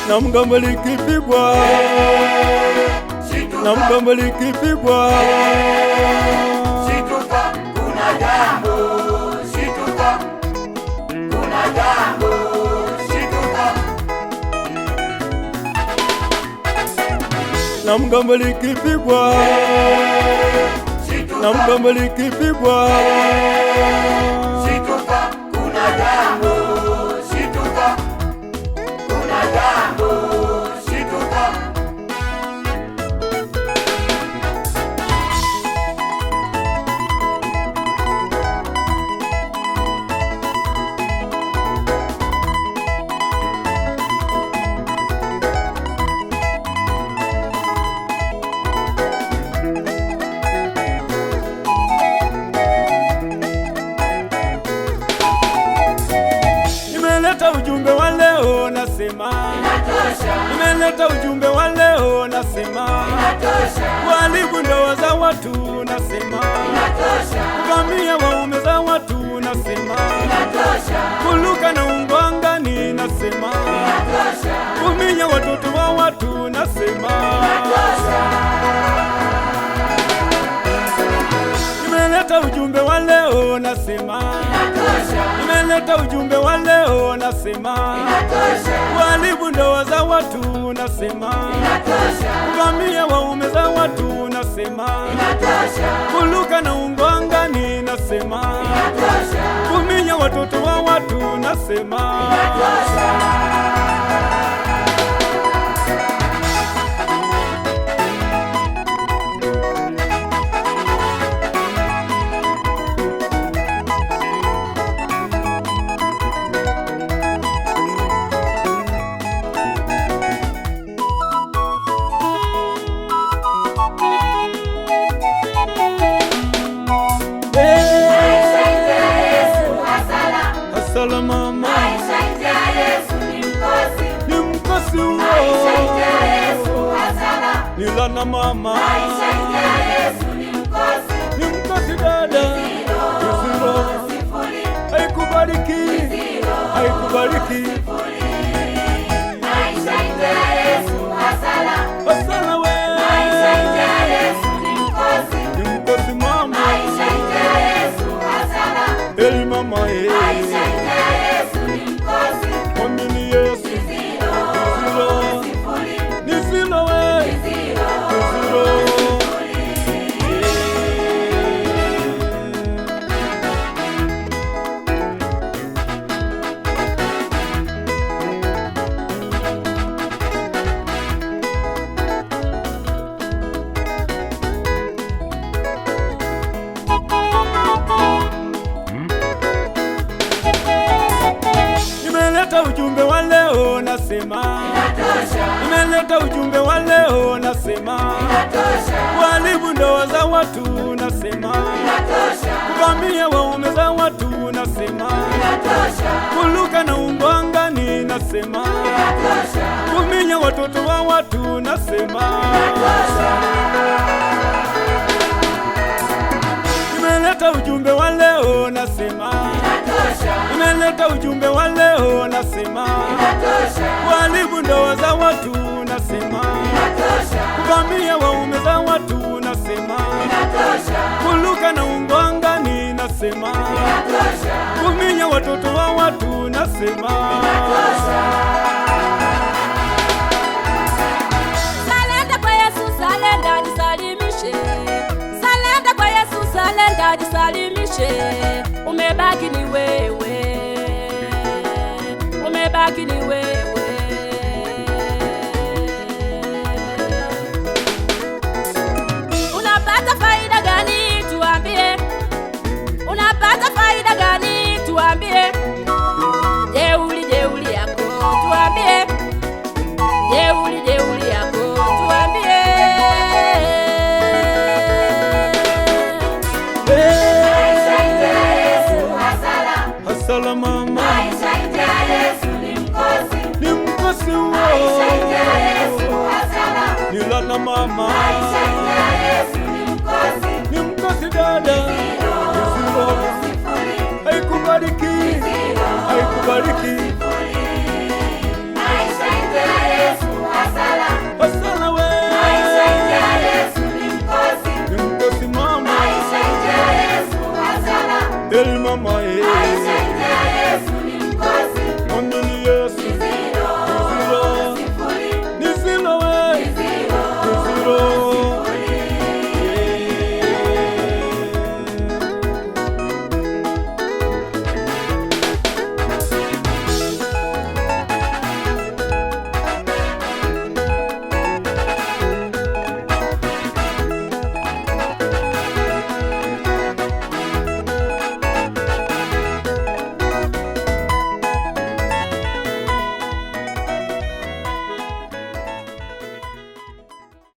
na mgambo likipigwa, na mgambo likipigwa, shituka, kuna jambo, shituka, kuna jambo, shituka, na mgambo likipigwa, na mgambo likipigwa, shituka, kuna jambo, shituka, kuna jambo, shituka. Nimeleta ujumbe wa leo nasema Inatosha, nimeleta ujumbe wa leo nasema inatosha, kuharibu ndoa za watu nasema inatosha, kuvamia waume za watu nasema inatosha, kuluka na ungo angani nasema inatosha, kuminya watoto wa watu nasema nimeleta ujumbe wa leo nasema inatosha, nimeleta ujumbe wa leo nasema inatosha, kuharibu ndoa za watu nasema inatosha, kuvamia waume za watu nasema inatosha, kuluka na ungo angani nasema inatosha, kuminya watoto wa watu nasema maisha ya Yesu hasara, Asala mama maisha ya Yesu ni mkosi, ni mkosi maisha huo ya Yesu hasara, nilana mama maisha ya Yesu ni mkosi, ni mkosi dada Isiro sifuri, haikubariki haikubariki maisha ya Yesu hasara, Asala we maisha ya Yesu ni mkosi, ni mkosi mama maisha ya Yesu hasara, Eli mama maisha ya Yesu ni mkosi, mwamini Yesu zero, Isiro sifuri, Nisilo we zero, Isiro nimeleta ujumbe wa leo nasema inatosha, nimeleta ujumbe wa leo nasema inatosha, kuharibu ndoa za watu nasema inatosha, kuvamia waume za watu nasema inatosha, kuluka na ungo angani nasema inatosha, kuminya watoto wa watu nasema nimeleta ujumbe wa leo nasema inatosha, nimeleta ujumbe wa leo nasema inatosha, kuharibu ndoa za watu nasema inatosha, kuvamia waume za watu nasema inatosha, kuluka na ungo angani nasema inatosha, kuminya watoto wa watu nasema Salenda kwa Yesu, salenda jisalimishe. Salenda kwa Yesu, salenda jisalimishe. Umebaki ni wewe, umebaki ni wewe. Unapata faida gani? Tuambie, unapata faida gani? Tuambie. Jeuli yako tuambie, jeuli yako tuambie. maisha ya Yesu hasara, Asala mama maisha ya Yesu ni mkosi, ni mkosi maisha huo ya Yesu hasara, nilana mama maisha ya Yesu ni mkosi, ni mkosi dada Isiro sifuri, haikubariki haikubariki